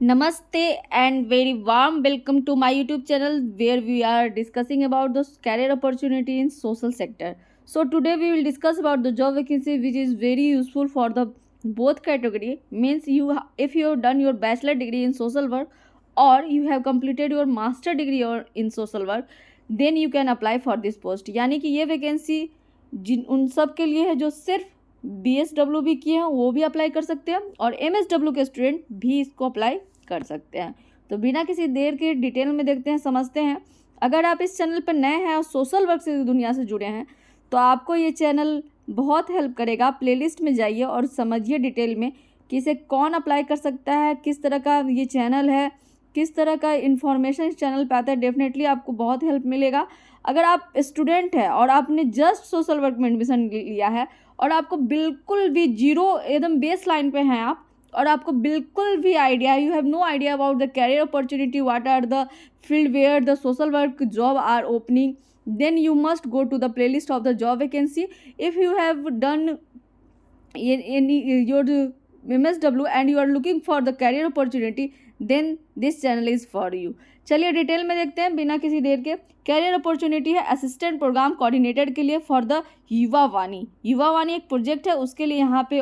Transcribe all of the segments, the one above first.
Namaste and very warm welcome to my YouTube channel where we are discussing about the career opportunity in social sector. So today we will discuss about the job vacancy which is very useful for the both category. Means if you have done your bachelor degree in social work or you have completed your master degree or in social work, then you can apply for this post. यानी कि ये vacancy जिन उन सब के लिए है जो सिर्फ BSW भी किए हैं वो भी अप्लाई कर सकते हैं और MSW के स्टूडेंट भी इसको अप्लाई कर सकते हैं। तो बिना किसी देर के डिटेल में देखते हैं, समझते हैं। अगर आप इस चैनल पर नए हैं और सोशल वर्क से दुनिया से जुड़े हैं तो आपको ये चैनल बहुत हेल्प करेगा। प्लेलिस्ट में जाइए और समझिए डिटेल में कि इसे कौन अप्लाई कर सकता है, किस तरह का ये चैनल है, किस तरह का इन्फॉर्मेशन इस चैनल पर आता है। डेफिनेटली आपको बहुत हेल्प मिलेगा। अगर आप स्टूडेंट हैं और आपने जस्ट सोशल वर्क में एडमिशन लिया है और आपको बिल्कुल भी जीरो एकदम बेस लाइन पे हैं आप और आपको बिल्कुल भी idea, you have no idea about the career opportunity, what are the field where the social work job are opening, then you must go to the playlist of the job vacancy. If you have done in your MSW and you are looking for the career opportunity, then this channel is for you. चलिए detail में देखते हैं बिना किसी देर के। Career opportunity है assistant programme coordinator के लिए फॉर द युवा वाणी। युवा वाणी एक प्रोजेक्ट है, उसके लिए यहाँ पे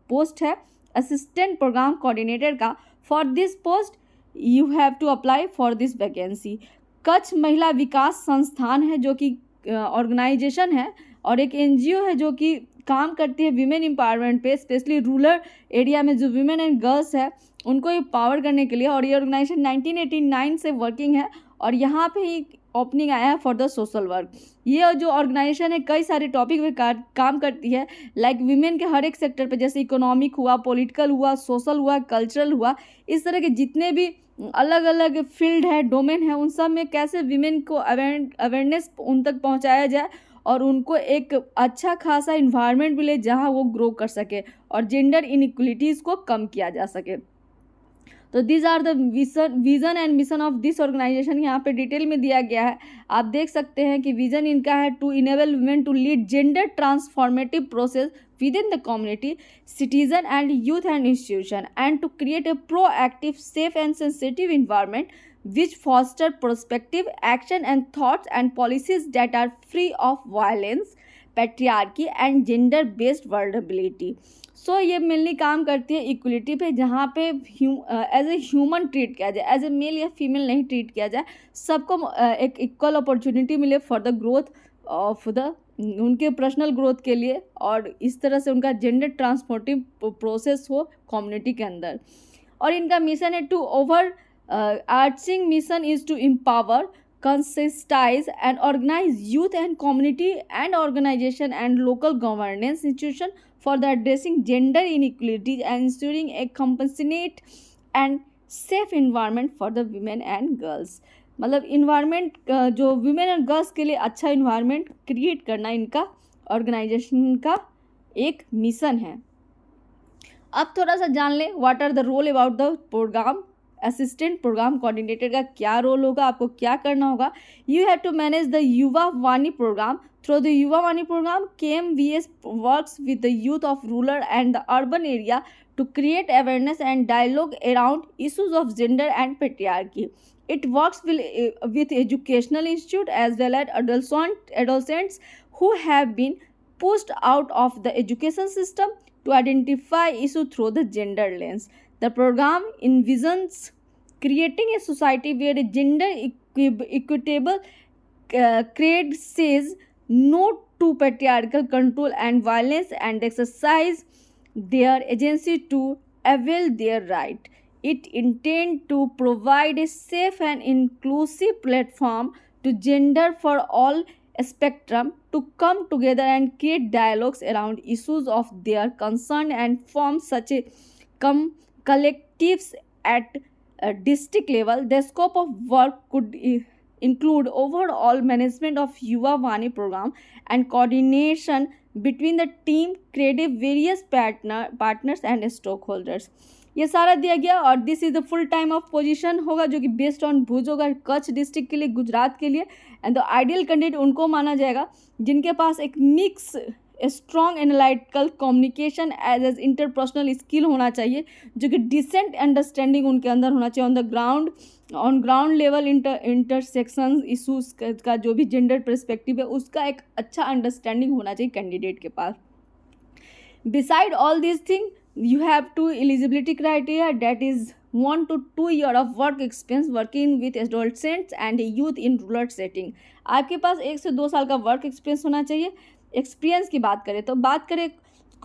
पोस्ट है असिस्टेंट प्रोग्राम कोऑर्डिनेटर का। For this post you have to apply for this vacancy. Kutch Mahila Vikas संस्थान है जो कि ऑर्गेनाइजेशन है और एक NGO है जो कि काम करती है विमेन एम्पावरमेंट पे, स्पेशली रूरल एरिया में जो विमेन एंड गर्ल्स है उनको एम्पावर करने के लिए। और ये ऑर्गेनाइजेशन 1989 से वर्किंग है और यहाँ पे ही ओपनिंग आया है फॉर द सोशल वर्क। ये जो ऑर्गेनाइजेशन है कई सारे टॉपिक पे काम करती है, लाइक विमेन के हर एक सेक्टर पे, जैसे इकोनॉमिक हुआ, पॉलिटिकल हुआ, सोशल हुआ, कल्चरल हुआ, इस तरह के जितने भी अलग अलग फील्ड है, डोमेन है, उन सब में कैसे विमेन को अवेयरनेस उन तक पहुंचाया जाए और उनको एक अच्छा खासा इन्वायरमेंट मिले जहां वो ग्रो कर सके और जेंडर इनइक्वलिटीज़ को कम किया जा सके। तो these are the vision and mission of this organization. यहाँ पे डिटेल में दिया गया है, आप देख सकते हैं कि विजन इनका है to enable women to lead gender transformative process within the community, citizen and youth and institution, and to create a proactive, safe and sensitive environment which foster prospective action and thoughts and policies that are free of violence, patriarchy and gender based vulnerability. सो ये mainly काम करती है equality पे, जहाँ पे as a human treat किया जाए, as a male या फीमेल नहीं ट्रीट किया जाए, सबको एक इक्वल अपॉर्चुनिटी मिले for the growth of the उनके पर्सनल ग्रोथ के लिए और इस तरह से उनका जेंडर ट्रांसफॉर्मेटिव प्रोसेस हो कम्युनिटी के अंदर। और इनका मिशन है to overarching mission is to empower, consensitize and organize youth and community and organization and local governance institution for the addressing gender inequalities and ensuring a compassionate and safe environment for the women and girls। मतलब environment जो women and girls के लिए अच्छा environment create करना इनका organisation का एक mission है। अब थोड़ा सा जान लें what are the role about the programme. Assistant programme coordinator का क्या रोल होगा, आपको क्या करना होगा। You have to manage the Yuva Vani programme. Through the Yuva Vani programme KMVS works with the youth of rural and the urban area to create awareness and dialogue around issues of gender and patriarchy. It works with educational institute as well as adolescents who have been pushed out of the education system to identify issues through the gender lens. The program envisions creating a society where a gender equitable creed says no to patriarchal control and violence and exercise their agency to avail their right. It intends to provide a safe and inclusive platform to gender for all spectrum to come together and create dialogues around issues of their concern and form such a collectives at a district level. The scope of work could include overall management of Yuva Vani program and coordination between the team, creative various partners and stakeholders। ये सारा दिया गया और this is the full time of position होगा जो कि based on भुज होगा, Kutch district के लिए, गुजरात के लिए। एंड द आइडियल कैंडिडेट उनको माना जाएगा जिनके पास एक mix strong analytical communication as interpersonal skill होना चाहिए, जो कि डिसेंट अंडरस्टैंडिंग उनके अंदर होना चाहिए on ground level intersection issues का जो भी जेंडर पर्सपेक्टिव है उसका एक अच्छा अंडरस्टैंडिंग होना चाहिए कैंडिडेट के पास. Beside all these things, you have two eligibility criteria, that is 1 to 2 year of work experience working with adolescents and youth in rural setting. आपके पास 1 से 2 साल का वर्क एक्सपीरियंस होना चाहिए. एक्सपीरियंस की बात करें तो बात करें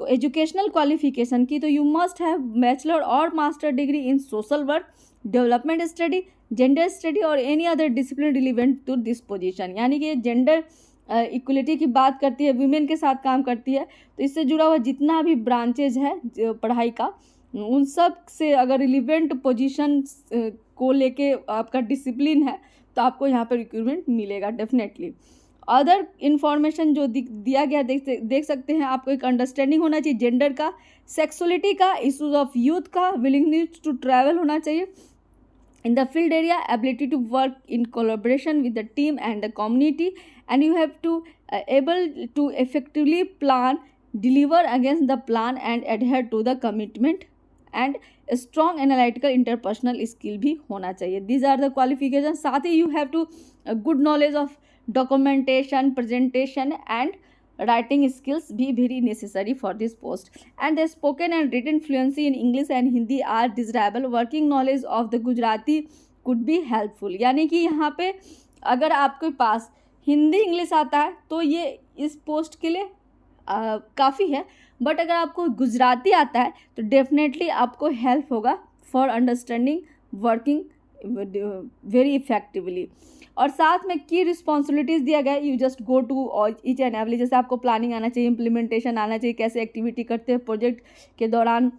एजुकेशनल क्वालिफिकेशन की, तो यू मस्ट हैव बैचलर और master degree in social work, development study, gender study और any other discipline relevant to this position. यानी कि जेंडर इक्वलिटी की बात करती है, वीमेन के साथ काम करती है, तो इससे जुड़ा हुआ जितना भी ब्रांचेज है पढ़ाई का, उन सब से अगर रिलीवेंट पोजीशन को लेके आपका डिसिप्लिन है तो आपको यहाँ पर रिक्रूटमेंट मिलेगा डेफिनेटली. अदर इन्फॉर्मेशन जो दिया गया देख सकते हैं. आपको एक अंडरस्टैंडिंग होना चाहिए जेंडर का, सेक्सुअलिटी का, इशूज ऑफ यूथ का, विलिंगनेस टू ट्रैवल होना चाहिए in the field area, ability to work in collaboration with the team and the community, and you have to able to effectively plan, deliver against the plan and adhere to the commitment, and a strong analytical interpersonal skill भी होना चाहिए. These are the qualifications. साथ ही you have to good knowledge of documentation, presentation and writing skills be very necessary for this post, and the spoken and written fluency in English and Hindi are desirable. Working knowledge of the Gujarati could be helpful. यानी कि यहाँ पे अगर आपके पास Hindi English आता है तो ये इस पोस्ट के लिए काफ़ी है, बट अगर आपको गुजराती आता है तो डेफिनेटली आपको हेल्प होगा for understanding working very effectively. और साथ में की रिस्पॉन्सिबिलिटीज़ दिया गया है. You just go to each and every, जैसे आपको प्लानिंग आना चाहिए, इम्प्लीमेंटेशन आना चाहिए, कैसे एक्टिविटी करते हैं प्रोजेक्ट के दौरान,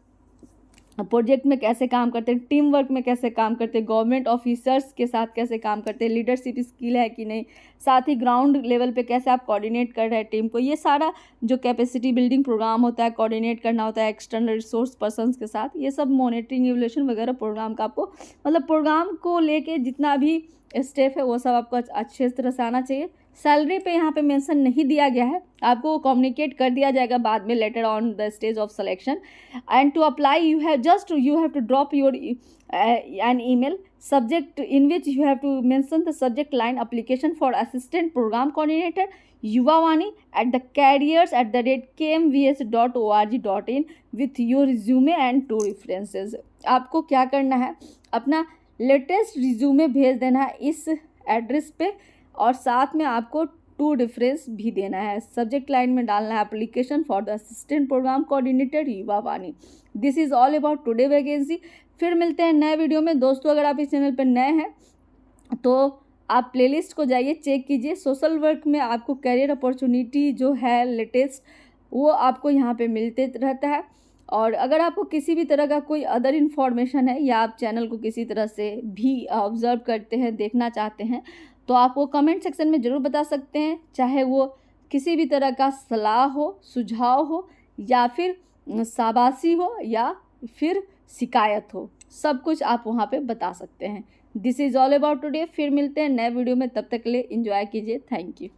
प्रोजेक्ट में कैसे काम करते हैं, टीम वर्क में कैसे काम करते हैं, गवर्नमेंट ऑफिसर्स के साथ कैसे काम करते हैं, लीडरशिप स्किल है कि नहीं, साथ ही ग्राउंड लेवल पे कैसे आप कोऑर्डिनेट कर रहे हैं टीम को. ये सारा जो कैपेसिटी बिल्डिंग प्रोग्राम होता है, कोऑर्डिनेट करना होता है एक्सटर्नल रिसोर्स पर्सन्स के साथ, ये सब मॉनिटरिंग इवैल्यूएशन वगैरह प्रोग्राम का आपको, मतलब प्रोग्राम को लेके जितना भी स्टेप है वो सब आपको अच्छे तरह से आना चाहिए. सैलरी पे यहाँ पे मेंशन नहीं दिया गया है, आपको कम्युनिकेट कर दिया जाएगा बाद में later on the stage of selection. And to apply you have to drop your an email subject in which you have to mention the subject line application for assistant program coordinator Yuvavani at the careers@kmvs.org.in with your resume and 2 references. आपको क्या करना है, अपना latest resume भेज देना है इस address पे, और साथ में आपको 2 रेफरेंस भी देना है. सब्जेक्ट लाइन में डालना है application for the assistant programme coordinator Yuvavani. This is all about today vacancy. फिर मिलते हैं नए वीडियो में. दोस्तों अगर आप इस चैनल पर नए हैं तो आप प्लेलिस्ट को जाइए, चेक कीजिए. सोशल वर्क में आपको करियर अपॉर्चुनिटी जो है लेटेस्ट वो आपको यहाँ पे मिलते रहता है. और अगर आपको किसी भी तरह का कोई अदर इन्फॉर्मेशन है या आप चैनल को किसी तरह से भी ऑब्जर्व करते हैं, देखना चाहते हैं, तो आप वो कमेंट सेक्शन में ज़रूर बता सकते हैं. चाहे वो किसी भी तरह का सलाह हो, सुझाव हो, या फिर शाबाशी हो, या फिर शिकायत हो, सब कुछ आप वहाँ पे बता सकते हैं. This is all about today. फिर मिलते हैं नए वीडियो में, तब तक के लिए एंजॉय कीजिए. Thank you.